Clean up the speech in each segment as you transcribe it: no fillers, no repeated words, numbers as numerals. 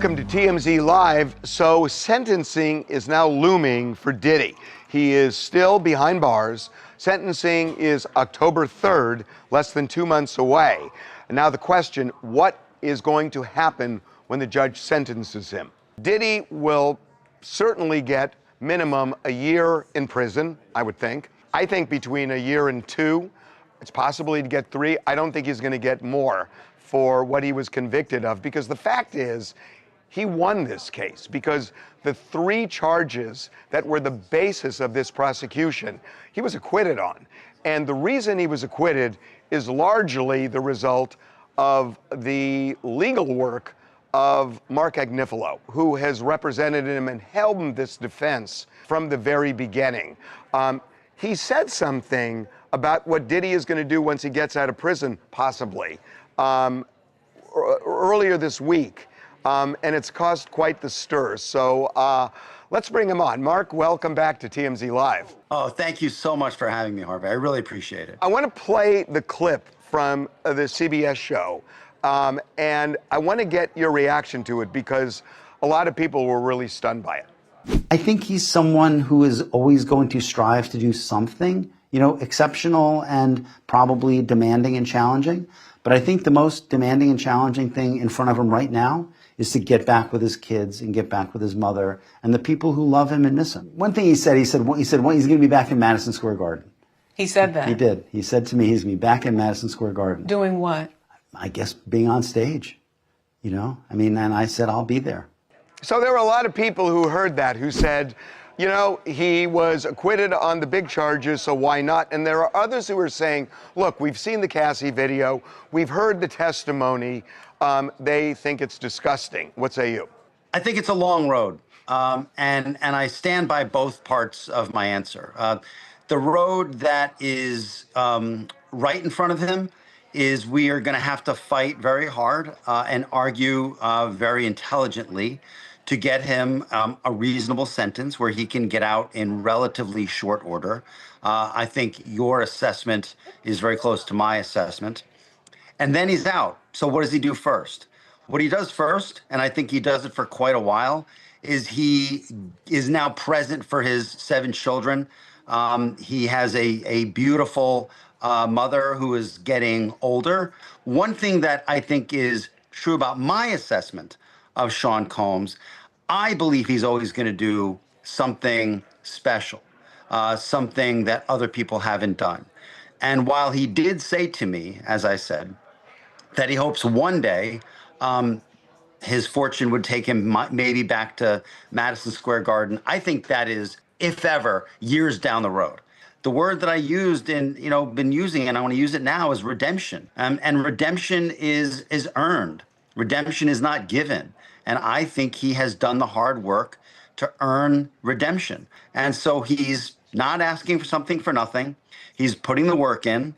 Welcome to TMZ Live. So sentencing is now looming for Diddy. He is still behind bars. Sentencing is October 3rd, less than 2 months away. And now the question, what is going to happen when the judge sentences him? Diddy will certainly get minimum a year in prison, I would think. I think between a year and 2. It's possible he'd get 3. I don't think he's going to get more for what he was convicted of, because the fact is, he won this case because the 3 charges that were the basis of this prosecution, he was acquitted on. And the reason he was acquitted is largely the result of the legal work of Mark Agnifilo, who has represented him and held him this defense from the very beginning. He said something about what Diddy is going to do once he gets out of prison, possibly, earlier this week. And it's caused quite the stir. So let's bring him on. Mark, welcome back to TMZ Live. Oh, thank you so much for having me, Harvey. I really appreciate it. I want to play the clip from the CBS show. And I want to get your reaction to it because a lot of people were really stunned by it. I think he's someone who is always going to strive to do something, exceptional and probably demanding and challenging. But I think the most demanding and challenging thing in front of him right now is to get back with his kids and get back with his mother and the people who love him and miss him. One thing he said, he's going to be back in Madison Square Garden. He said that? He did. He said to me, he's going to be back in Madison Square Garden. Doing what? I guess being on stage, and I said, I'll be there. So there were a lot of people who heard that, who said, he was acquitted on the big charges, so why not? And there are others who are saying, look, we've seen the Cassie video, we've heard the testimony, they think it's disgusting. What say you? I think it's a long road, and I stand by both parts of my answer. The road that is right in front of him is we are going to have to fight very hard and argue very intelligently to get him a reasonable sentence where he can get out in relatively short order. I think your assessment is very close to my assessment. And then he's out. So what does he do first? What he does first, and I think he does it for quite a while, is he is now present for his 7 children. He has a beautiful mother who is getting older. One thing that I think is true about my assessment of Sean Combs, I believe he's always going to do something special, something that other people haven't done. And while he did say to me, as I said, that he hopes one day his fortune would take him maybe back to Madison Square Garden, I think that is, if ever, years down the road. The word that I used and been using, and I want to use it now, is redemption. And redemption is earned. Redemption is not given. And I think he has done the hard work to earn redemption. And so he's not asking for something for nothing. He's putting the work in.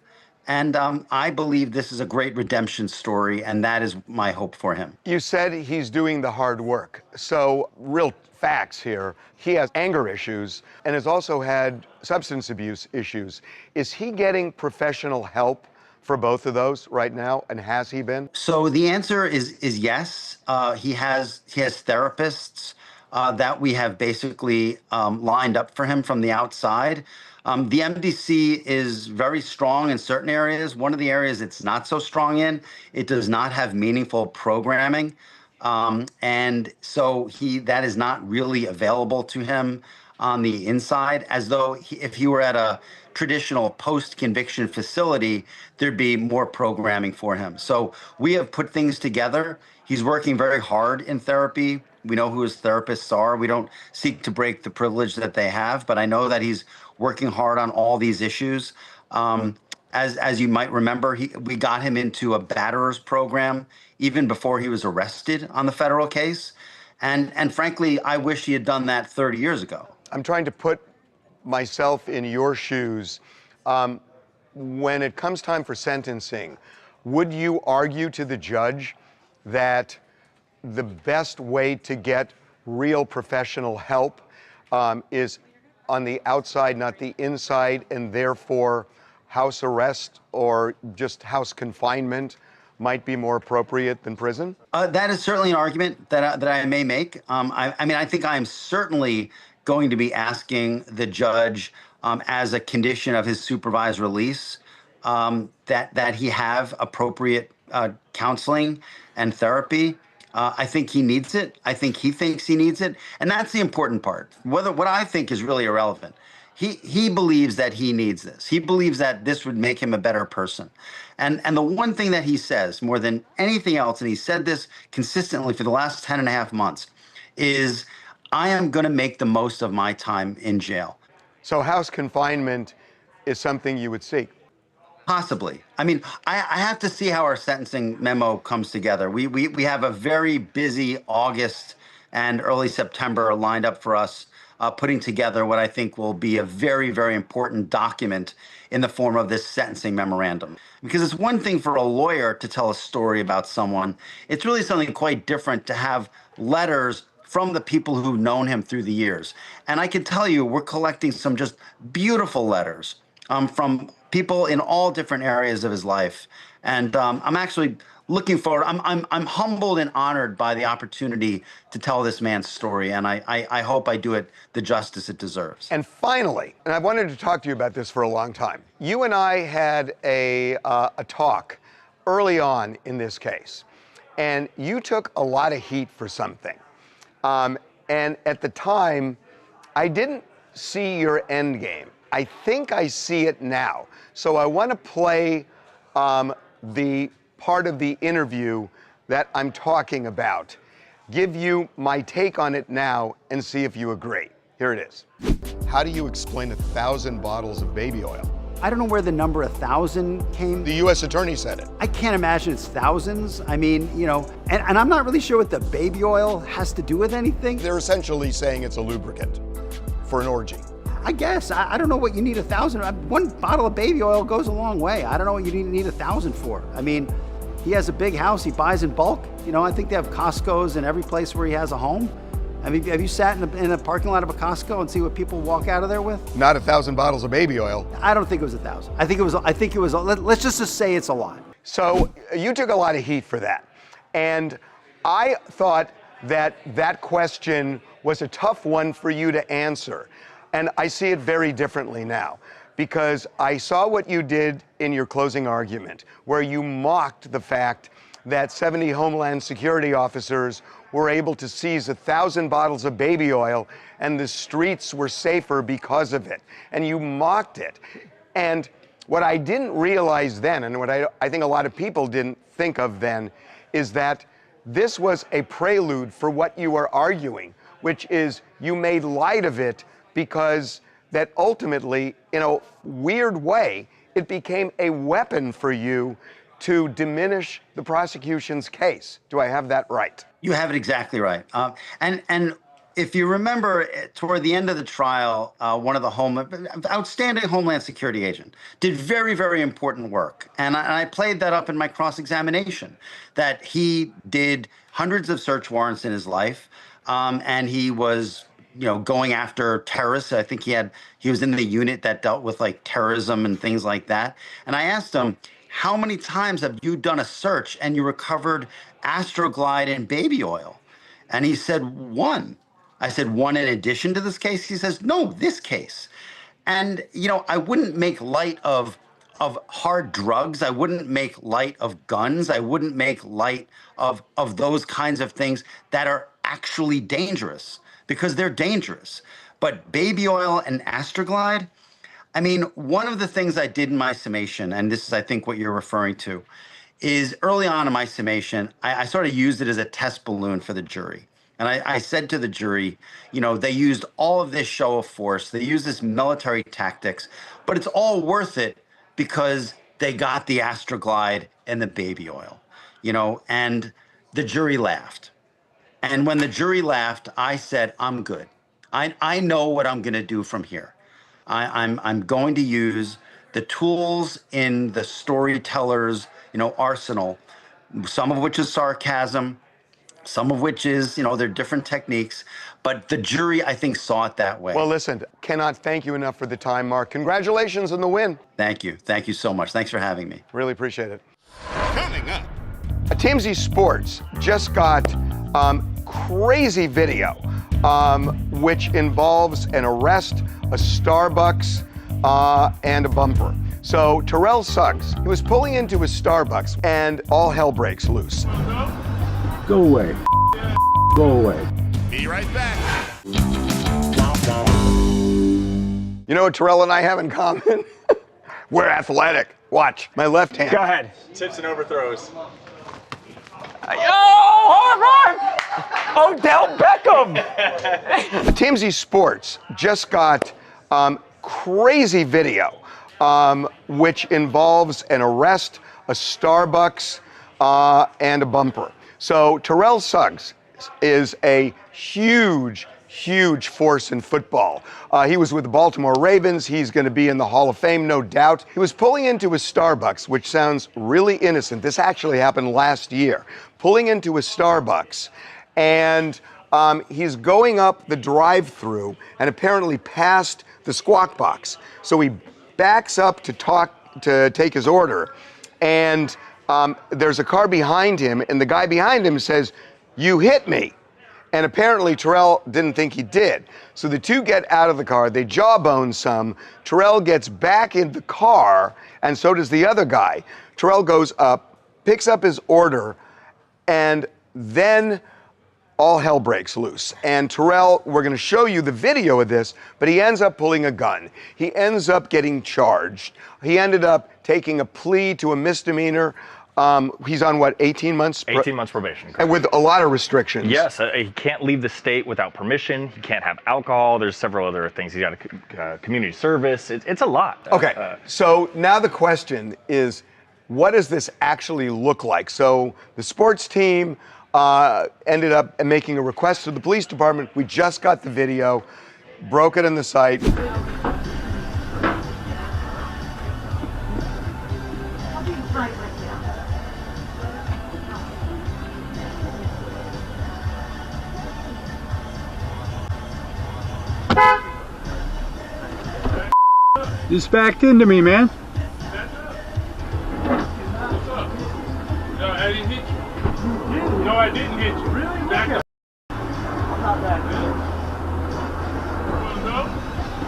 And I believe this is a great redemption story, and that is my hope for him. You said he's doing the hard work. So real facts here. He has anger issues and has also had substance abuse issues. Is he getting professional help for both of those right now, and has he been? So the answer is yes. He has therapists that we have basically lined up for him from the outside. The MDC is very strong in certain areas. One of the areas it's not so strong in, it does not have meaningful programming. And so that is not really available to him on the inside, as though if he were at a traditional post-conviction facility, there'd be more programming for him. So we have put things together. He's working very hard in therapy. We know who his therapists are. We don't seek to break the privilege that they have, but I know that he's working hard on all these issues. As you might remember, we got him into a batterers program even before he was arrested on the federal case. And frankly, I wish he had done that 30 years ago. I'm trying to put myself in your shoes. When it comes time for sentencing, would you argue to the judge that the best way to get real professional help is on the outside, not the inside, and therefore house arrest or just house confinement might be more appropriate than prison? That is certainly an argument that I may make. I mean, I think I'm certainly going to be asking the judge as a condition of his supervised release that he have appropriate counseling and therapy. I think he needs it. I think he thinks he needs it, and that's the important part. What I think is really irrelevant. He believes that he needs this. He believes that this would make him a better person. And the one thing that he says more than anything else, and he said this consistently for the last 10 and a half months, is I am going to make the most of my time in jail. So house confinement is something you would seek? Possibly. I mean, I have to see how our sentencing memo comes together. We have a very busy August and early September lined up for us, putting together what I think will be a very, very important document in the form of this sentencing memorandum. Because it's one thing for a lawyer to tell a story about someone. It's really something quite different to have letters from the people who've known him through the years. And I can tell you, we're collecting some just beautiful letters from people in all different areas of his life. And I'm actually looking forward. I'm humbled and honored by the opportunity to tell this man's story, and I hope I do it the justice it deserves. And finally, and I've wanted to talk to you about this for a long time. You and I had a talk early on in this case, and you took a lot of heat for something. And at the time, I didn't see your end game. I think I see it now. So I want to play the part of the interview that I'm talking about, give you my take on it now, and see if you agree. Here it is. How do you explain 1,000 bottles of baby oil? I don't know where the number 1,000 came. The U.S. Attorney said it. I can't imagine it's thousands. I mean, you know, and I'm not really sure what the baby oil has to do with anything. They're essentially saying it's a lubricant for an orgy. I guess. I don't know what you need 1,000. One bottle of baby oil goes a long way. I don't know what you need 1,000 for. I mean, he has a big house. He buys in bulk. You know, I think they have Costco's in every place where he has a home. I mean, have you sat in a parking lot of a Costco and see what people walk out of there with? Not 1,000 bottles of baby oil. I don't think it was 1,000. I think it was. Let's just say it's a lot. So you took a lot of heat for that. And I thought that question was a tough one for you to answer. And I see it very differently now, because I saw what you did in your closing argument, where you mocked the fact that 70 Homeland Security officers were able to seize 1,000 bottles of baby oil, and the streets were safer because of it. And you mocked it. And what I didn't realize then, and what I think a lot of people didn't think of then, is that this was a prelude for what you were arguing, which is you made light of it because that ultimately, in a weird way, it became a weapon for you to diminish the prosecution's case. Do I have that right? You have it exactly right. And if you remember, toward the end of the trial, one of the outstanding Homeland Security agent did very, very important work. And I played that up in my cross-examination, that he did hundreds of search warrants in his life, and he was going after terrorists. I think he was in the unit that dealt with like terrorism and things like that. And I asked him, how many times have you done a search and you recovered Astroglide and baby oil? And he said, one. I said, one in addition to this case? He says, no, this case. And, I wouldn't make light of hard drugs. I wouldn't make light of guns. I wouldn't make light of those kinds of things that are actually dangerous, because they're dangerous. But baby oil and Astroglide, I mean, one of the things I did in my summation, and this is, I think, what you're referring to, is early on in my summation, I sort of used it as a test balloon for the jury. And I said to the jury, they used all of this show of force, they used this military tactics, but it's all worth it because they got the Astroglide and the baby oil, and the jury laughed. And when the jury laughed, I said, I'm good. I know what I'm going to do from here. I'm going to use the tools in the storyteller's, arsenal, some of which is sarcasm, some of which is, they're different techniques. But the jury, I think, saw it that way. Well, listen, cannot thank you enough for the time, Mark. Congratulations on the win. Thank you. Thank you so much. Thanks for having me. Really appreciate it. Coming up, TMZ Sports just got crazy video, which involves an arrest, a Starbucks, and a bumper. So Terrell Suggs, he was pulling into his Starbucks, and all hell breaks loose. Go away. Go away. Be right back. You know what Terrell and I have in common? We're athletic. Watch, my left hand. Go ahead. Tips and overthrows. Odell Beckham. TMZ Sports just got crazy video, which involves an arrest, a Starbucks, and a bumper. So Terrell Suggs is a huge force in football. He was with the Baltimore Ravens. He's going to be in the Hall of Fame, no doubt. He was pulling into his Starbucks, which sounds really innocent. This actually happened last year. Pulling into his Starbucks, and he's going up the drive-through and apparently past the squawk box. So he backs up to take his order, and there's a car behind him, and the guy behind him says, "You hit me." And apparently Terrell didn't think he did. So the two get out of the car, they jawbone some. Terrell gets back in the car, and so does the other guy. Terrell goes up, picks up his order, and then all hell breaks loose. And Terrell, we're going to show you the video of this, but he ends up pulling a gun. He ends up getting charged. He ended up taking a plea to a misdemeanor. He's on what, 18 months? 18 months probation. And with a lot of restrictions. Yes, he can't leave the state without permission. He can't have alcohol. There's several other things. He's got a community service. It's a lot. Okay, so now the question is, what does this actually look like? So the sports team ended up making a request to the police department. We just got the video, broke it on the site. Just backed into me, man. No, I didn't hit you. No, I didn't hit you. Really? Back up. I'm not that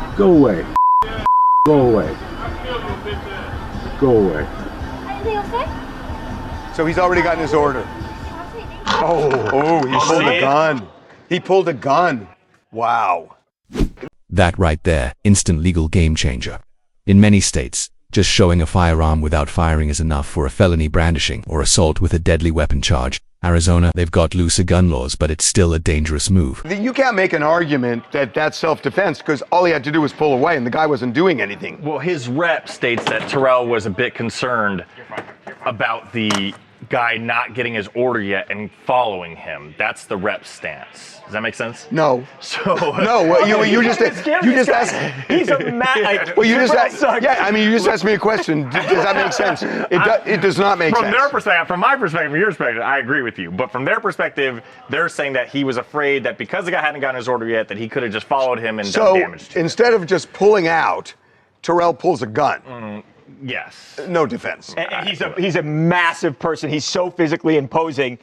good. Go away. Go away. I killed your bitch ass. Go away. Anything else say? So he's already gotten his order. Oh, he pulled a gun. He pulled a gun. Wow. That right there, instant legal game changer. In many states, just showing a firearm without firing is enough for a felony brandishing or assault with a deadly weapon charge. Arizona, they've got looser gun laws, but it's still a dangerous move. You can't make an argument that that's self-defense because all he had to do was pull away and the guy wasn't doing anything. Well, his rep states that Terrell was a bit concerned about the guy not getting his order yet and following him. That's the rep stance. Does that make sense? No. So No, well, you just asked. He's a mad. Well, you just asked. Yeah, I mean, you just asked me a question. Does that make sense? It does not make sense. From their perspective, from my perspective, from your perspective, I agree with you. But from their perspective, they're saying that he was afraid that because the guy hadn't gotten his order yet, that he could have just followed him and done damage to him. Instead of just pulling out, Terrell pulls a gun. Yes. No defense. And he's a massive person. He's so physically imposing.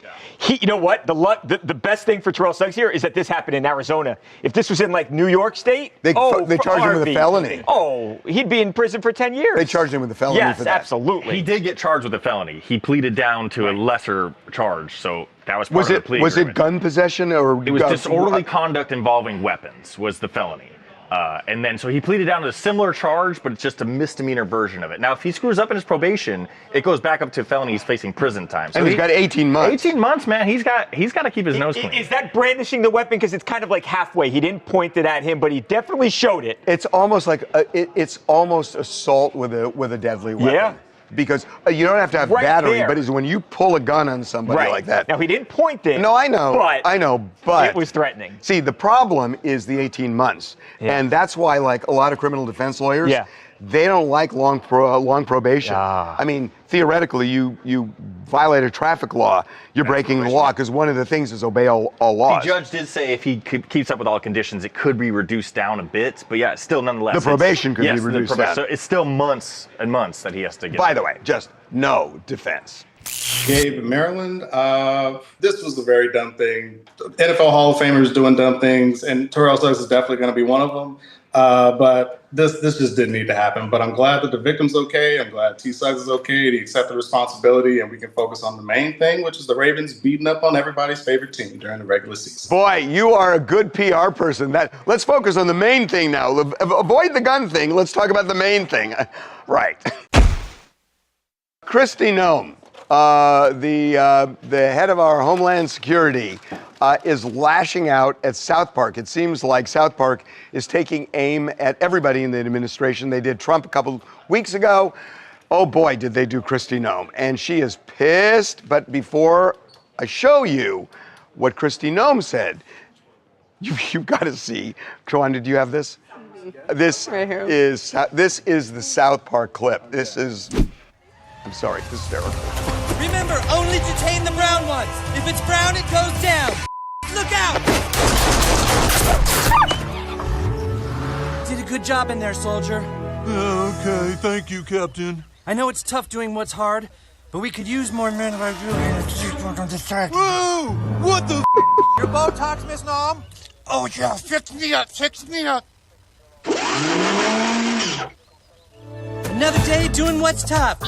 You know what? The best thing for Terrell Suggs here is that this happened in Arizona. If this was in like New York State, They charged him with a felony. Oh, he'd be in prison for 10 years. They charged him with a felony yes, for that. absolutely. He did get charged with a felony. He pleaded down to a lesser charge, so that was part Was of it the plea was it agreement. gun possession or It was disorderly conduct involving weapons was the felony. And then, so he pleaded down to a similar charge, but it's just a misdemeanor version of it. Now, if he screws up in his probation, it goes back up to felony. He's facing prison time. So And he's got 18 months. 18 months, man. He's got to keep his nose clean. Is that brandishing the weapon? Because it's kind of like halfway. He didn't point it at him, but he definitely showed it. It's almost like it's almost assault with a deadly weapon. Yeah. Because you don't have to have Right battery, there. but it's when you pull a gun on somebody like that. Now, he didn't point it. No, I know. But it was threatening. See, the problem is the 18 months. Yeah. And that's why, like, a lot of criminal defense lawyers, Yeah. they don't like long probation. I mean, theoretically, you violate a traffic law, you're breaking the law, because one of the things is obey all laws. The judge did say if he keeps up with all conditions, it could be reduced down a bit. But yeah, still nonetheless. The probation could be reduced down. So it's still months and months that he has to get. By the way, just no defense. Gabe in Maryland. This was a very dumb thing. NFL Hall of Famers doing dumb things, and Terrell Suggs is definitely going to be one of them. But this just didn't need to happen. But I'm glad that the victim's okay. I'm glad T. Suggs is okay. He accepted responsibility, and we can focus on the main thing, which is the Ravens beating up on everybody's favorite team during the regular season. Boy, you are a good PR person. Let's focus on the main thing now. Avoid the gun thing. Let's talk about the main thing. Right. Kristi Noem, the head of our Homeland Security, is lashing out at South Park. It seems like South Park is taking aim at everybody in the administration. They did Trump a couple weeks ago. Oh boy, did they do Kristi Noem. And she is pissed. But before I show you what Kristi Noem said, you've got to see. Joanna, do you have this? This right here. is the South Park clip. This is, I'm sorry, hysterical. Remember, only detain the brown ones. If it's brown, it goes down. Look out! Did a good job in there, soldier. Okay, thank you, Captain. I know it's tough doing what's hard, but we could use more men like you to distract. Whoa! What the Your Botox, Miss Nom? Oh yeah, fix me up. Another day doing what's tough.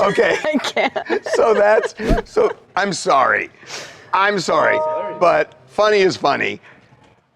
Okay. I can't. So I'm sorry, but funny is funny.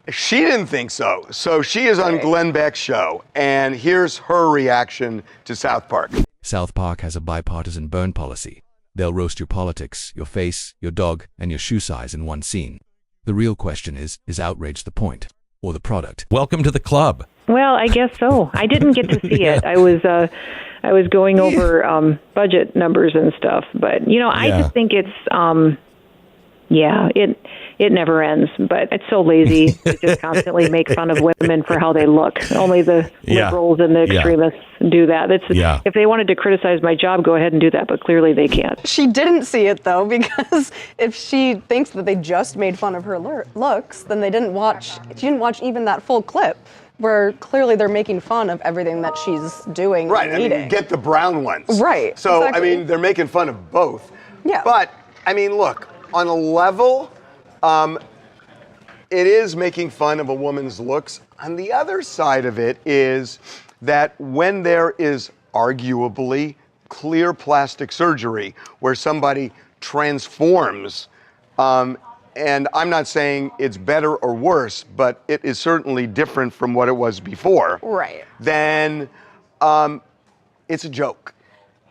She didn't think so. So she is on Glenn Beck's show, and here's her reaction to South Park. South Park has a bipartisan burn policy. They'll roast your politics, your face, your dog, and your shoe size in one scene. The real question is outrage the point or the product? Welcome to the club. Well, I guess so. I didn't get to see it. I was going over budget numbers and stuff, but I just think it's it never ends. But it's so lazy to just constantly make fun of women for how they look. Only the liberals and the extremists do that. If they wanted to criticize my job, go ahead and do that, but clearly they can't. She didn't see it, though, because if she thinks that they just made fun of her looks, then she didn't watch even that full clip, where clearly they're making fun of everything that she's doing Right, and eating. get the brown ones. Right, So, exactly. they're making fun of both. Yeah. But, look, on a level, it is making fun of a woman's looks. On the other side of it is that when there is arguably clear plastic surgery where somebody transforms, and I'm not saying it's better or worse, but it is certainly different from what it was before. Right. Then it's a joke.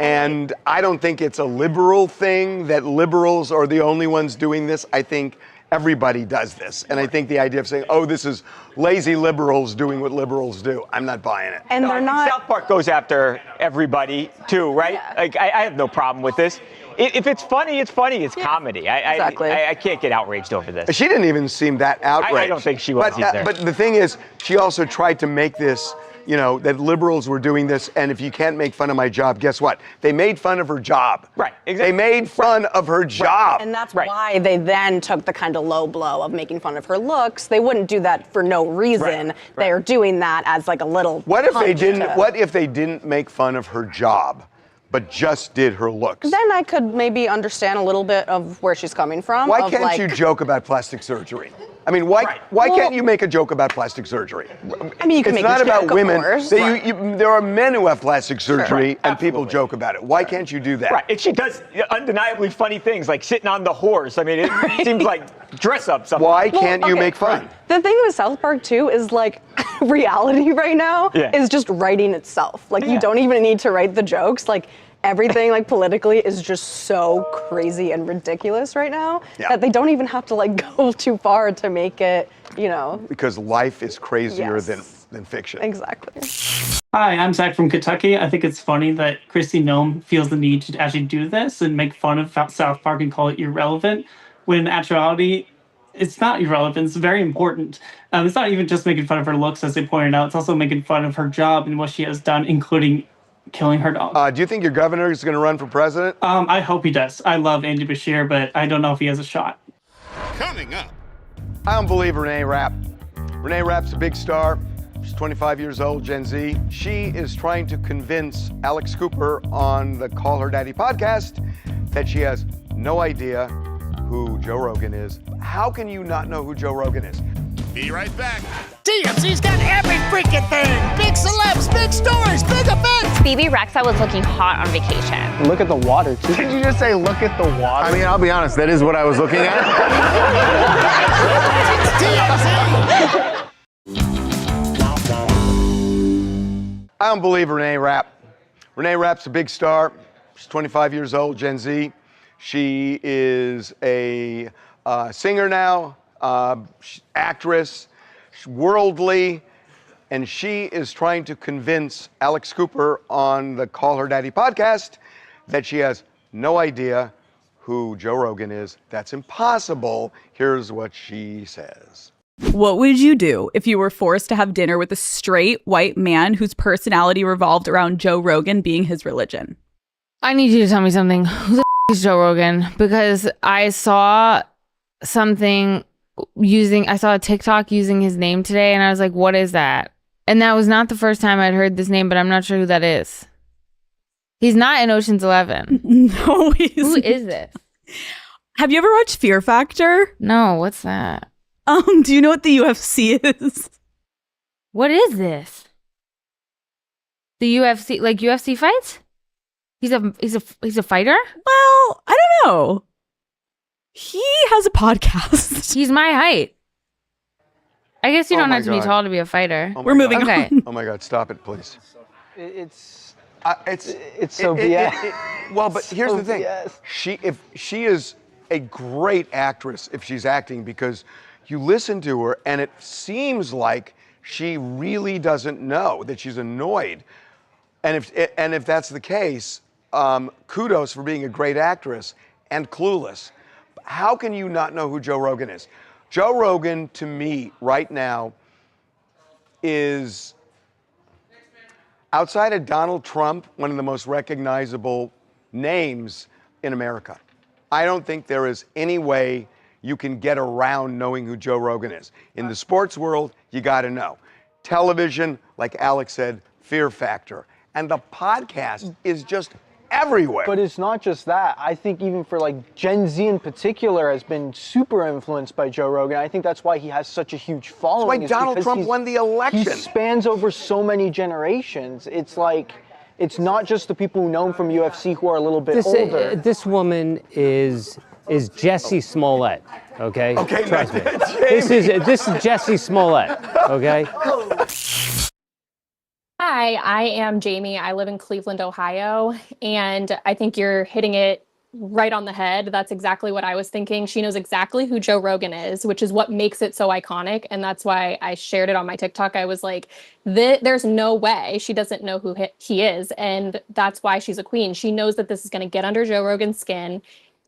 And I don't think it's a liberal thing that liberals are the only ones doing this. I think everybody does this. And I think the idea of saying, oh, this is lazy liberals doing what liberals do, I'm not buying it. And they're not. South Park goes after everybody too, right? Yeah. Like I have no problem with this. If it's funny, it's funny. It's comedy. Exactly. I can't get outraged over this. She didn't even seem that outraged. I don't think she was either. But the thing is, she also tried to make this, that liberals were doing this, and if you can't make fun of my job, guess what? They made fun of her job. Right, exactly. They made fun of her job. And that's why they then took the kind of low blow of making fun of her looks. They wouldn't do that for no reason. Right. They're doing that as like a little. What if they punch didn't? to- What if they didn't make fun of her job, but just did her looks? Then I could maybe understand a little bit of where she's coming from. Why can't you joke about plastic surgery? Why can't you make a joke about plastic surgery? You can make a It's not joke, about of women. course. There are men who have plastic surgery, Right. and people joke about it. Why can't you do that? Right, and she does undeniably funny things, like sitting on the horse. It seems like dress up something. Why can't you make fun? The thing with South Park too is like reality right now is just writing itself. Like you don't even need to write the jokes. Like everything like politically is just so crazy and ridiculous right now that they don't even have to like go too far to make it, Because life is crazier than fiction. Exactly. Hi, I'm Zach from Kentucky. I think it's funny that Kristi Noem feels the need to actually do this and make fun of South Park and call it irrelevant, when in actuality, it's not irrelevant. It's very important. It's not even just making fun of her looks, as they pointed out. It's also making fun of her job and what she has done, including killing her dog. Do you think your governor is going to run for president? I hope he does. I love Andy Bashir, but I don't know if he has a shot. Coming up. I don't believe Renee Rapp. Renee Rapp's a big star. She's 25 years old, Gen Z. She is trying to convince Alex Cooper on the Call Her Daddy podcast that she has no idea who Joe Rogan is. How can you not know who Joe Rogan is? Be right back. TMZ's got every freaking thing. Big celebs, big stories, big events. BB Rexa was looking hot on vacation. Look at the water, too. Did you just say look at the water? I mean, I'll be honest, that is what I was looking at. I don't believe Renee Rapp. Renee Rapp's a big star. She's 25 years old, Gen Z. She is a singer now, actress, worldly, and she is trying to convince Alex Cooper on the Call Her Daddy podcast that she has no idea who Joe Rogan is. That's impossible. Here's what she says. What would you do if you were forced to have dinner with a straight white man whose personality revolved around Joe Rogan being his religion? I need you to tell me something. Who the is Joe Rogan? Because I saw something I saw a TikTok using his name today, and I was like, what is that? And that was not the first time I'd heard this name, but I'm not sure who that is. He's not in Ocean's 11. No, who is this? Have you ever watched Fear Factor? No, what's that? Do you know what the UFC is? What is this? The UFC, like UFC fights? He's a fighter? Well, I don't know. He has a podcast. He's my height. I guess you don't have to be God. tall to be a fighter. Oh my We're moving God. on. Oh my God, stop it, please. It's so BS. Well, but here's so the thing. BS. If she is a great actress if she's acting, because you listen to her and it seems like she really doesn't know, that she's annoyed. And if that's the case, kudos for being a great actress and clueless. How can you not know who Joe Rogan is? Joe Rogan, to me, right now, is, outside of Donald Trump, one of the most recognizable names in America. I don't think there is any way you can get around knowing who Joe Rogan is. In the sports world, you got to know. Television, like Alex said, Fear Factor. And the podcast is just everywhere. But it's not just that. I think even for like Gen Z in particular has been super influenced by Joe Rogan. I think that's why he has such a huge following. That's why Donald Trump won the election. He spans over so many generations. It's like, it's not just the people who know him from UFC who are a little bit older. This woman is Jessie Smollett, okay? Okay, trust me. This is Jessie Smollett, okay? Hi, I am Jamie. I live in Cleveland, Ohio, and I think you're hitting it right on the head. That's exactly what I was thinking. She knows exactly who Joe Rogan is, which is what makes it so iconic, and that's why I shared it on my TikTok. I was like, there's no way she doesn't know who he is, and that's why she's a queen. She knows that this is going to get under Joe Rogan's skin,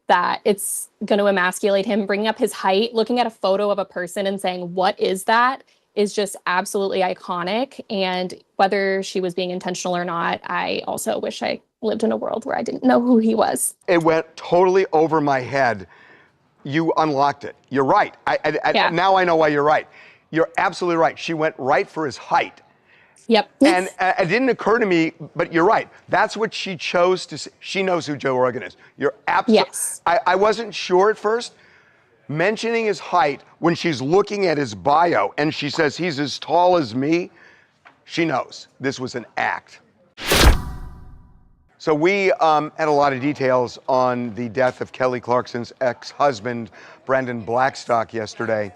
that it's going to emasculate him. Bringing up his height, looking at a photo of a person and saying, what is that, is just absolutely iconic. And whether she was being intentional or not, I also wish I lived in a world where I didn't know who he was. It went totally over my head. You unlocked it. You're right. Now I know why you're right. You're absolutely right. She went right for his height. Yep. And it didn't occur to me, but you're right. That's what she chose to say. She knows who Joe Rogan is. You're absolutely. Yes. I wasn't sure at first. Mentioning his height when she's looking at his bio and she says he's as tall as me, she knows this was an act. So we had a lot of details on the death of Kelly Clarkson's ex-husband, Brandon Blackstock, yesterday.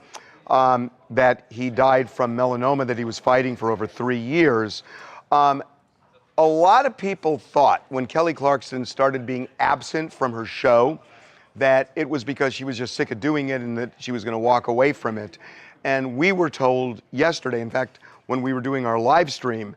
That he died from melanoma that he was fighting for over 3 years. A lot of people thought when Kelly Clarkson started being absent from her show that it was because she was just sick of doing it and that she was going to walk away from it. And we were told yesterday, in fact, when we were doing our live stream,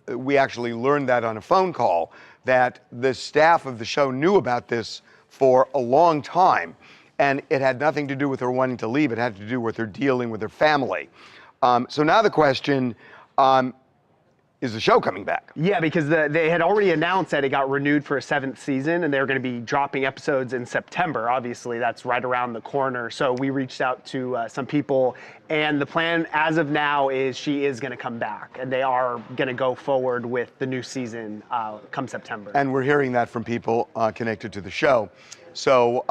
we actually learned that on a phone call, that the staff of the show knew about this for a long time. And it had nothing to do with her wanting to leave. It had to do with her dealing with her family. So now the question, is the show coming back? Yeah, because they had already announced that it got renewed for a 7th season, and they're going to be dropping episodes in September. Obviously, that's right around the corner. So we reached out to some people, and the plan as of now is she is going to come back, and they are going to go forward with the new season come September. And we're hearing that from people connected to the show. So,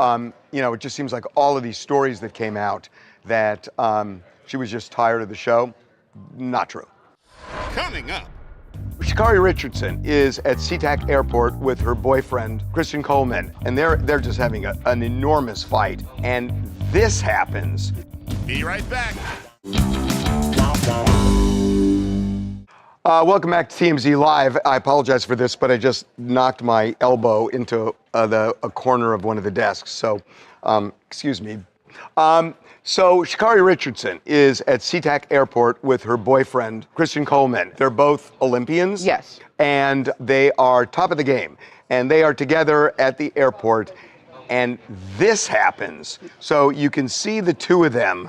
it just seems like all of these stories that came out that she was just tired of the show, not true. Coming up. Sha'Carri Richardson is at SeaTac Airport with her boyfriend, Christian Coleman, and they're just having an enormous fight. And this happens. Be right back. Welcome back to TMZ Live. I apologize for this, but I just knocked my elbow into a corner of one of the desks. So, excuse me. So Sha'Carri Richardson is at SeaTac Airport with her boyfriend, Christian Coleman. They're both Olympians. Yes. And they are top of the game. And they are together at the airport. And this happens. So you can see the two of them.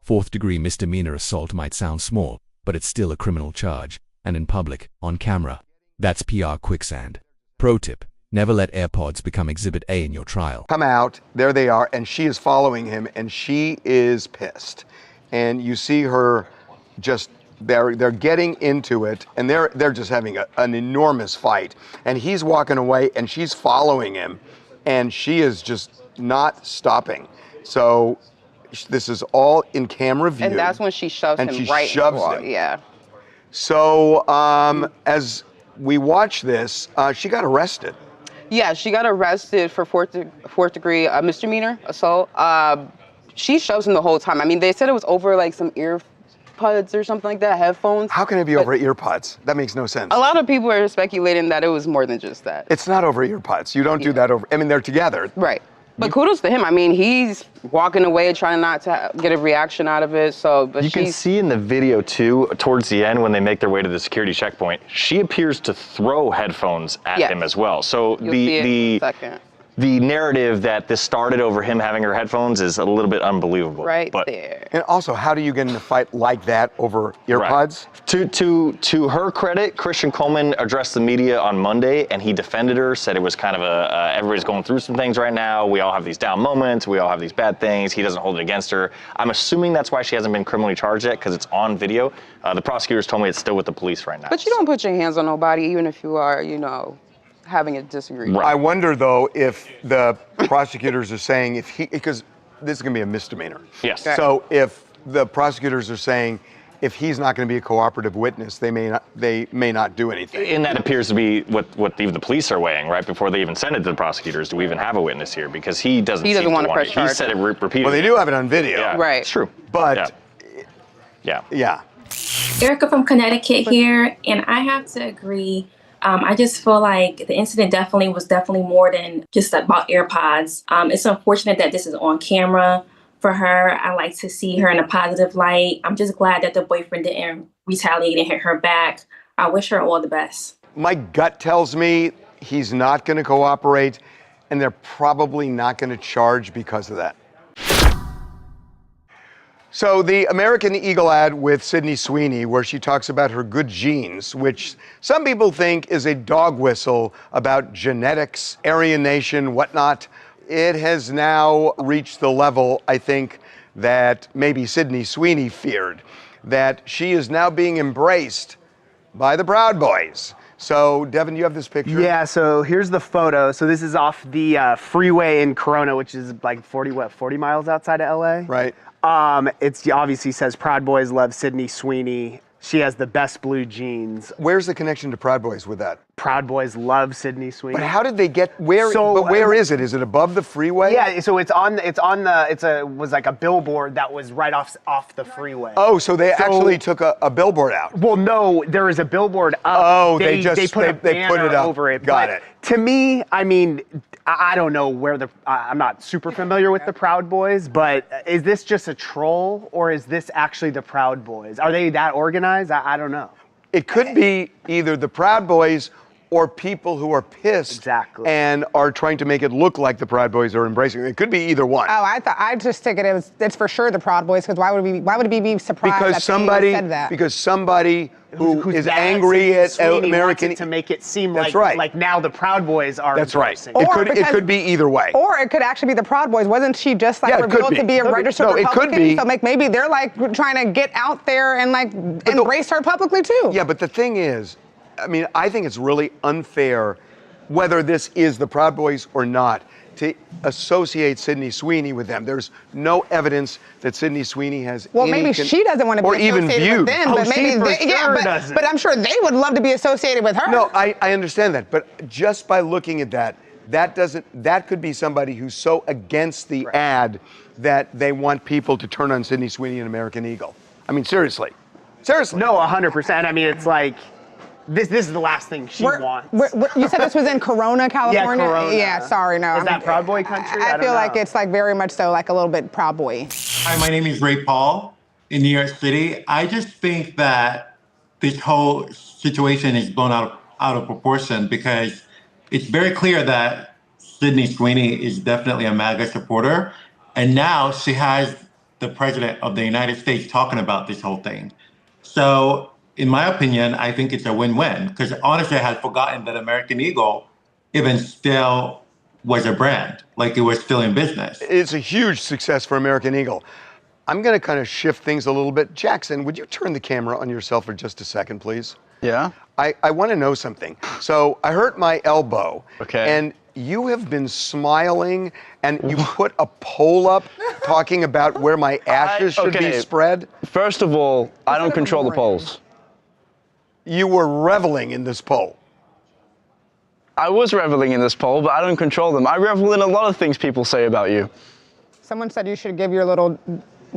4th-degree misdemeanor assault might sound small, but it's still a criminal charge, and in public, on camera. That's PR quicksand. Pro tip. Never let AirPods become Exhibit A in your trial. Come out, there they are, and she is following him, and she is pissed. And you see her just, they're getting into it, and they're just having an enormous fight. And he's walking away, and she's following him, and she is just not stopping. So this is all in camera view. And that's when she shoves and him she right shoves into him. Yeah. So as we watch this, she got arrested. Yeah, she got arrested for fourth degree misdemeanor assault. She shoves him the whole time. I mean, they said it was over like some earbuds or something like that, headphones. How can it be over earpods? That makes no sense. A lot of people are speculating that it was more than just that. It's not over earpods. You don't do that over, I mean, they're together. Right. But kudos to him. I mean, he's walking away trying not to get a reaction out of it. So, but you can see in the video too, towards the end when they make their way to the security checkpoint, she appears to throw headphones at him as well. So You'll see it in a second. The narrative that this started over him having her headphones is a little bit unbelievable. Right there. And also, how do you get in a fight like that over earpods? Right. To her credit, Christian Coleman addressed the media on Monday, and he defended her, said it was kind of everybody's going through some things right now. We all have these down moments. We all have these bad things. He doesn't hold it against her. I'm assuming that's why she hasn't been criminally charged yet, because it's on video. The prosecutors told me it's still with the police right now. But you don't put your hands on nobody, even if you are, having a disagreement. I wonder though if the prosecutors are saying because this is going to be a misdemeanor. Yes. Okay. So if the prosecutors are saying if he's not going to be a cooperative witness, they may not do anything. And that appears to be what even the police are weighing right before they even send it to the prosecutors. Do we even have a witness here? Because he doesn't want to press it. charges. He said it repeatedly. Well, they do have it on video. Yeah, right. It's true. But yeah. Erica from Connecticut here, and I have to agree. I just feel like the incident was definitely more than just about AirPods. It's unfortunate that this is on camera for her. I like to see her in a positive light. I'm just glad that the boyfriend didn't retaliate and hit her back. I wish her all the best. My gut tells me he's not going to cooperate, and they're probably not going to charge because of that. So the American Eagle ad with Sydney Sweeney, where she talks about her good genes, which some people think is a dog whistle about genetics, Aryan Nation, whatnot. It has now reached the level, I think, that maybe Sydney Sweeney feared, that she is now being embraced by the Proud Boys. So, Devin, you have this picture? Yeah, so here's the photo. So this is off the freeway in Corona, which is like 40 miles outside of LA? Right. It obviously says Proud Boys love Sydney Sweeney. She has the best blue jeans. Where's the connection to Proud Boys with that? Proud Boys love Sydney Sweeney. But how did they get where? But where is it? Is it above the freeway? Yeah, so it was like a billboard that was right off the freeway. Oh, so they actually took a billboard out. Well, no, there is a billboard up. Oh, they put it up over it. Got it. To me, I mean, I don't know where I'm not super familiar with the Proud Boys, but is this just a troll or is this actually the Proud Boys? Are they that organized? I don't know. It could be either the Proud Boys or people who are pissed and are trying to make it look like the Proud Boys are embracing it. It could be either one. Oh, I just think it's for sure the Proud Boys, because why would we be surprised that they said that? Because somebody who is mad angry at Sweeney American wants it to make it seem That's like right. like now the Proud Boys are That's right. embracing It could be either way. Or it could actually be the Proud Boys. Wasn't she just like Yeah, it could revealed be. to be a Could be. registered No, it could Republican? be. So like maybe they're like trying to get out there and like embrace her publicly too. Yeah, but the thing is, I mean, I think it's really unfair, whether this is the Proud Boys or not, to associate Sydney Sweeney with them. There's no evidence that Sydney Sweeney has Well, maybe she doesn't want to be or even associated viewed. with them, but maybe but I'm sure they would love to be associated with her. No, I understand that, but just by looking at that could be somebody who's so against the ad that they want people to turn on Sydney Sweeney and American Eagle. I mean, seriously. No, 100%. I mean, it's like this is the last thing she wants. You said this was in Corona, California? Yeah, Corona. Yeah, sorry, no. Is that Proud Boy country? I don't feel know. like it's like very much so like a little bit Proud Boy. Hi, my name is Ray Paul in New York City. I just think that this whole situation is blown out of proportion, because it's very clear that Sydney Sweeney is definitely a MAGA supporter. And now she has the president of the United States talking about this whole thing. So in my opinion, I think it's a win-win, because honestly, I had forgotten that American Eagle even still was a brand, like it was still in business. It's a huge success for American Eagle. I'm going to kind of shift things a little bit. Jackson, would you turn the camera on yourself for just a second, please? Yeah. I want to know something. So I hurt my elbow. Okay. And you have been smiling, and you put a poll up talking about where my ashes should be spread. First of all, I don't control the polls. You were reveling in this poll. I was reveling in this poll, but I don't control them. I revel in a lot of things people say about you. Someone said you should give your little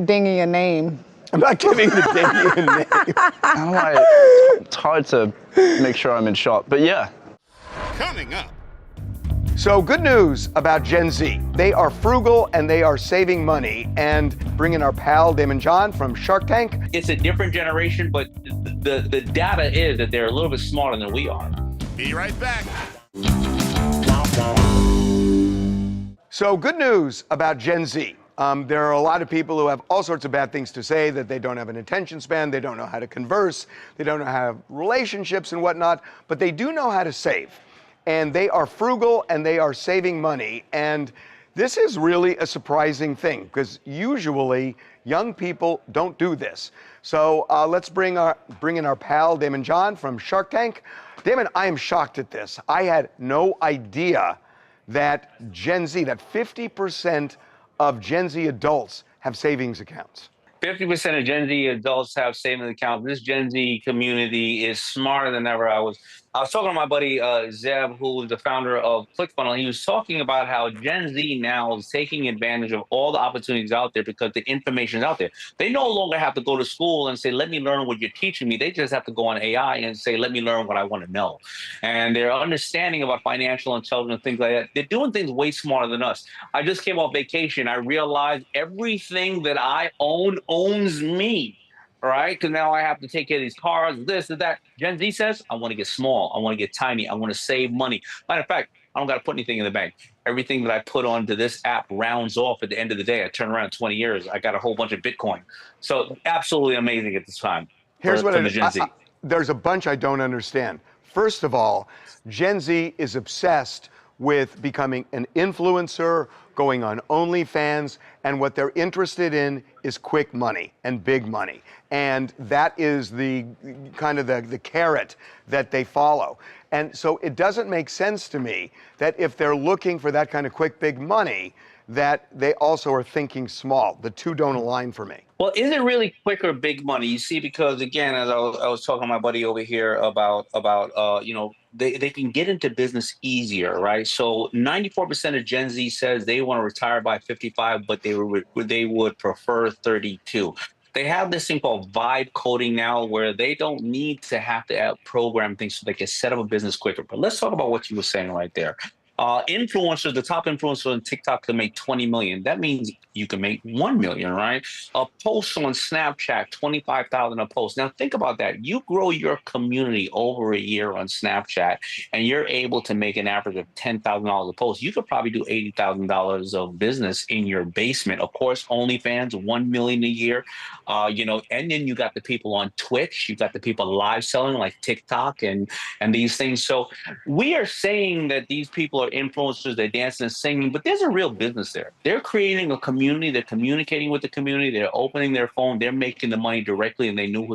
dinghy a name. I'm not giving the dinghy a name. I don't know why it's hard to make sure I'm in shot, but yeah. Coming up. So good news about Gen Z. They are frugal and they are saving money. And bringing our pal Damon John from Shark Tank. It's a different generation, but the data is that they're a little bit smarter than we are. Be right back. So good news about Gen Z. There are a lot of people who have all sorts of bad things to say, that they don't have an attention span, they don't know how to converse, they don't know how to have relationships and whatnot, but they do know how to save. And they are frugal and they are saving money. And this is really a surprising thing, because usually young people don't do this. So let's bring in our pal Damon John from Shark Tank. Damon, I am shocked at this. I had no idea that Gen Z, that 50% of Gen Z adults have savings accounts. 50% of Gen Z adults have savings accounts. This Gen Z community is smarter than ever. I was talking to my buddy Zeb, who is the founder of ClickFunnels. He was talking about how Gen Z now is taking advantage of all the opportunities out there because the information is out there. They no longer have to go to school and say, let me learn what you're teaching me. They just have to go on AI and say, let me learn what I want to know. And their understanding about financial intelligence and things like that, they're doing things way smarter than us. I just came off vacation. I realized everything that I own owns me. Right? Because now I have to take care of these cars, this and that. Gen Z says, I want to get small. I want to get tiny. I want to save money. Matter of fact, I don't got to put anything in the bank. Everything that I put onto this app rounds off at the end of the day. I turn around 20 years. I got a whole bunch of Bitcoin. So absolutely amazing at this time. Here's what the Gen Z. There's a bunch I don't understand. First of all, Gen Z is obsessed with becoming an influencer, going on OnlyFans, and what they're interested in is quick money and big money. And that is the kind of the carrot that they follow. And so it doesn't make sense to me that if they're looking for that kind of quick, big money, that they also are thinking small. The two don't align for me. Well, is it really quick or big money? You see, because again, as I was talking to my buddy over here about they can get into business easier, right? So 94% of Gen Z says they want to retire by 55, but they would prefer 32. They have this thing called vibe coding now, where they don't need to have to program things so they can set up a business quicker. But let's talk about what you were saying right there. Influencers, the top influencer on TikTok can make 20 million. That means you can make 1 million, right? A post on Snapchat, 25,000 a post. Now think about that. You grow your community over a year on Snapchat and you're able to make an average of $10,000 a post. You could probably do $80,000 of business in your basement. Of course, OnlyFans, 1 million a year. And then you got the people on Twitch, you got the people live selling like TikTok and these things. So we are saying that these people are influencers, they're dancing and singing, but there's a real business there. They're creating a community, they're communicating with the community, they're opening their phone, they're making the money directly, and they know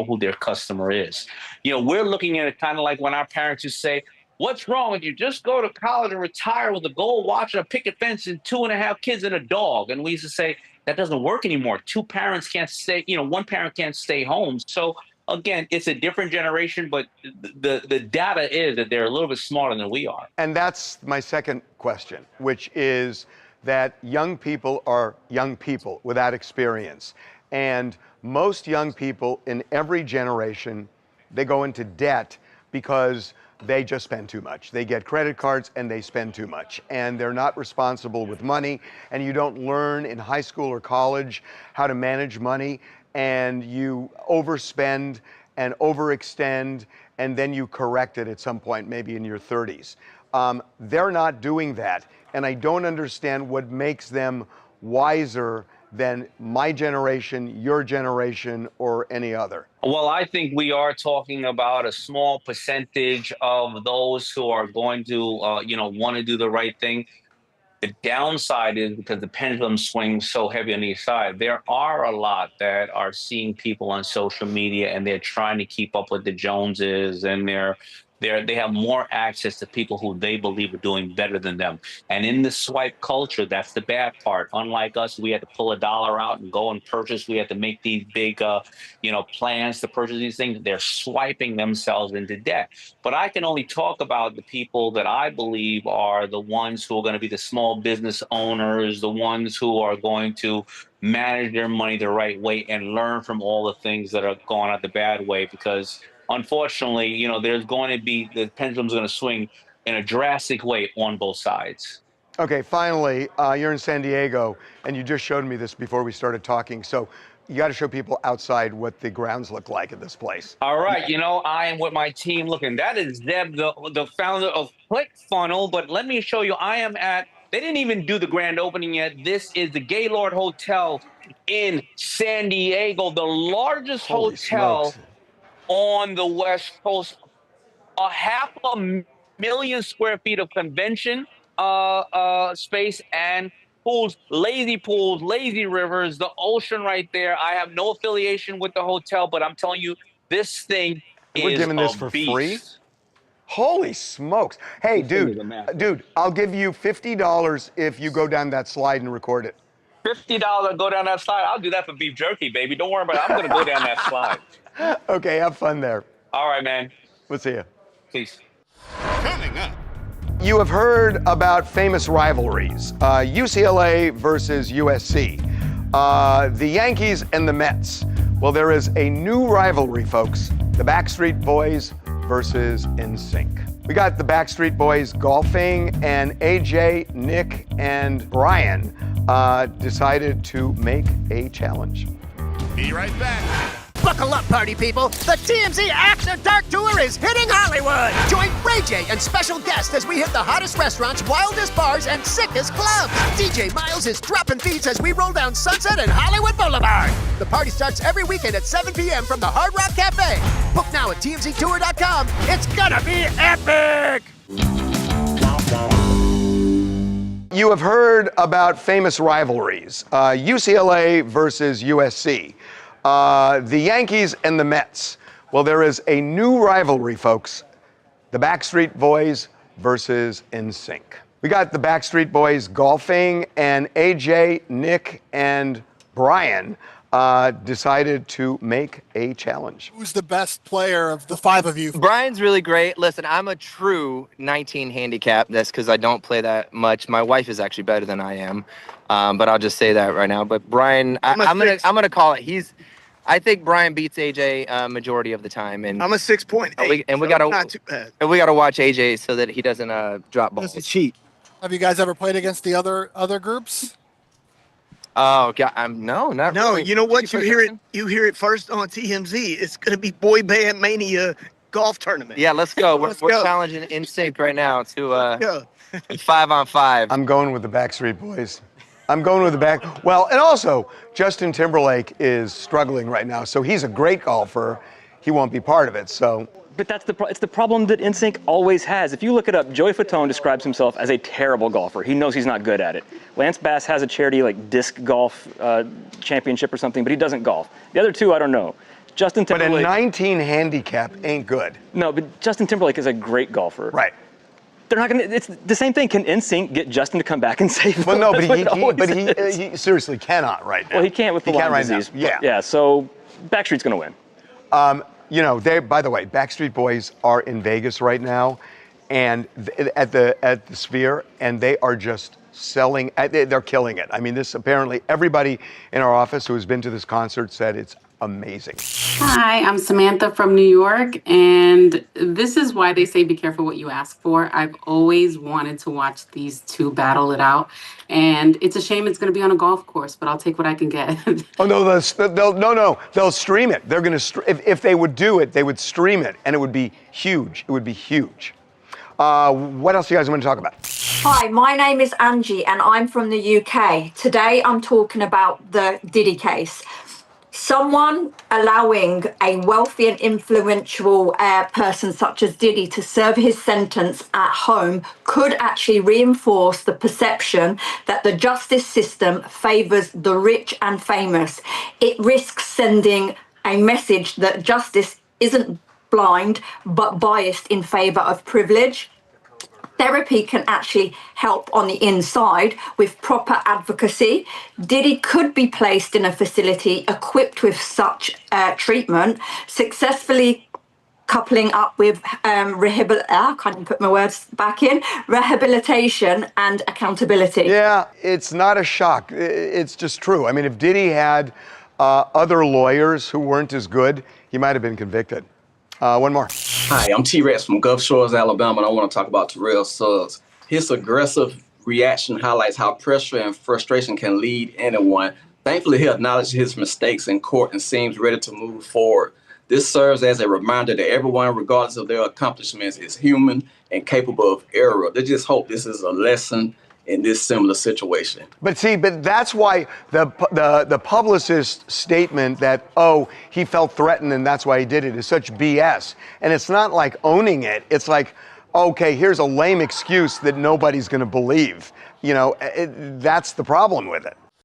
who their customer is. We're looking at it kind of like when our parents used to say, what's wrong with you? Just go to college and retire with a gold watch and a picket fence and 2.5 kids and a dog. And we used to say, that doesn't work anymore. Two parents can't stay, one parent can't stay home. So again, it's a different generation, but the data is that they're a little bit smarter than we are. And that's my second question, which is that young people are young people without experience. And most young people in every generation, they go into debt because they just spend too much. They get credit cards and they spend too much. And they're not responsible with money. And you don't learn in high school or college how to manage money. And you overspend and overextend, and then you correct it at some point, maybe in your 30s. They're not doing that. And I don't understand what makes them wiser than my generation, your generation, or any other. Well, I think we are talking about a small percentage of those who are going to, want to do the right thing. The downside is because the pendulum swings so heavy on each side. There are a lot that are seeing people on social media and they're trying to keep up with the Joneses, and they have more access to people who they believe are doing better than them. And in the swipe culture, that's the bad part. Unlike us, we had to pull $1 out and go and purchase. We had to make these big, plans to purchase these things. They're swiping themselves into debt. But I can only talk about the people that I believe are the ones who are going to be the small business owners, the ones who are going to manage their money the right way and learn from all the things that are going out the bad way. Because unfortunately, there's going to be, the pendulum's going to swing in a drastic way on both sides. Okay, finally, you're in San Diego, and you just showed me this before we started talking. So you got to show people outside what the grounds look like at this place. All right, I am with my team looking. That is Zeb, the founder of ClickFunnels. But let me show you, they didn't even do the grand opening yet. This is the Gaylord Hotel in San Diego, the largest hotel on the West Coast. 500,000 square feet of convention space and pools, lazy rivers, the ocean right there. I have no affiliation with the hotel, but I'm telling you, this thing is We're giving this for free? Holy smokes. Hey, dude, I'll give you $50 if you go down that slide and record it. $50 go down that slide? I'll do that for beef jerky, baby. Don't worry about it. I'm going to go down that slide. Okay, have fun there. All right, man. We'll see you. Peace. Coming up. You have heard about famous rivalries, UCLA versus USC, the Yankees and the Mets. Well, there is a new rivalry, folks, the Backstreet Boys versus NSYNC. We got the Backstreet Boys golfing, and AJ, Nick, and Brian decided to make a challenge. Be right back. Buckle up, party people. The TMZ After Dark Tour is hitting Hollywood. Join Ray J and special guests as we hit the hottest restaurants, wildest bars, and sickest clubs. DJ Miles is dropping beats as we roll down Sunset and Hollywood Boulevard. The party starts every weekend at 7 p.m. from the Hard Rock Cafe. Book now at TMZTour.com. It's gonna be epic! You have heard about famous rivalries, UCLA versus USC. The Yankees and the Mets. Well, there is a new rivalry, folks. The Backstreet Boys versus NSYNC. We got the Backstreet Boys golfing, and AJ, Nick, and Brian decided to make a challenge. Who's the best player of the five of you? Brian's really great. Listen, I'm a true 19 handicap. That's because I don't play that much. My wife is actually better than I am, but I'll just say that right now. But Brian, I'm gonna call it. I think Brian beats AJ majority of the time, and I'm a 6.8. we gotta not too bad. and we gotta watch AJ so that he doesn't drop balls. That's a cheat. Have you guys ever played against the other groups? Oh God, no, not No, really. you know what? You hear it first on TMZ. It's gonna be Boy Band Mania golf tournament. Yeah, let's go. We're go. challenging NSYNC right now to 5-on-5. I'm going with the Backstreet Boys. I'm going with the back. Well, and also, Justin Timberlake is struggling right now, so he's a great golfer. He won't be part of it, so. But it's the problem that NSYNC always has. If you look it up, Joey Fatone describes himself as a terrible golfer. He knows he's not good at it. Lance Bass has a charity like disc golf championship or something, but he doesn't golf. The other two, I don't know. Justin Timberlake. But a 19 handicap ain't good. No, but Justin Timberlake is a great golfer. Right. They're not gonna. It's the same thing. Can NSYNC get Justin to come back and save them? Well, no, but he seriously cannot right now. Well, he can't with the Lyme disease. Yeah. Yeah. So Backstreet's gonna win. You know, by the way, Backstreet Boys are in Vegas right now, and at the Sphere, and they are just selling. They're killing it. I mean, this apparently everybody in our office who has been to this concert said it's amazing. Hi, I'm Samantha from New York, and this is why they say be careful what you ask for. I've always wanted to watch these two battle it out, and it's a shame it's going to be on a golf course, but I'll take what I can get. Oh no, they'll stream it. They're going to if they would do it, they would stream it, and it would be huge. It would be huge. What else do you guys want to talk about? Hi, my name is Angie, and I'm from the UK. Today, I'm talking about the Diddy case. Someone allowing a wealthy and influential person such as Diddy to serve his sentence at home could actually reinforce the perception that the justice system favors the rich and famous. It risks sending a message that justice isn't blind but biased in favor of privilege. Therapy can actually help on the inside with proper advocacy. Diddy could be placed in a facility equipped with such treatment, successfully coupling up with I can't even put my words back in, rehabilitation and accountability. Yeah, it's not a shock. It's just true. I mean, if Diddy had other lawyers who weren't as good, he might have been convicted. One more. Hi, I'm T-Rex from Gulf Shores, Alabama, and I want to talk about Terrell Suggs. His aggressive reaction highlights how pressure and frustration can lead anyone. Thankfully, he acknowledged his mistakes in court and seems ready to move forward. This serves as a reminder that everyone, regardless of their accomplishments, is human and capable of error. They just hope this is a lesson in this similar situation. But that's why the publicist's statement that, oh, he felt threatened and that's why he did it is such BS. And it's not like owning it. It's like, okay, here's a lame excuse that nobody's going to believe. You know, that's the problem with it.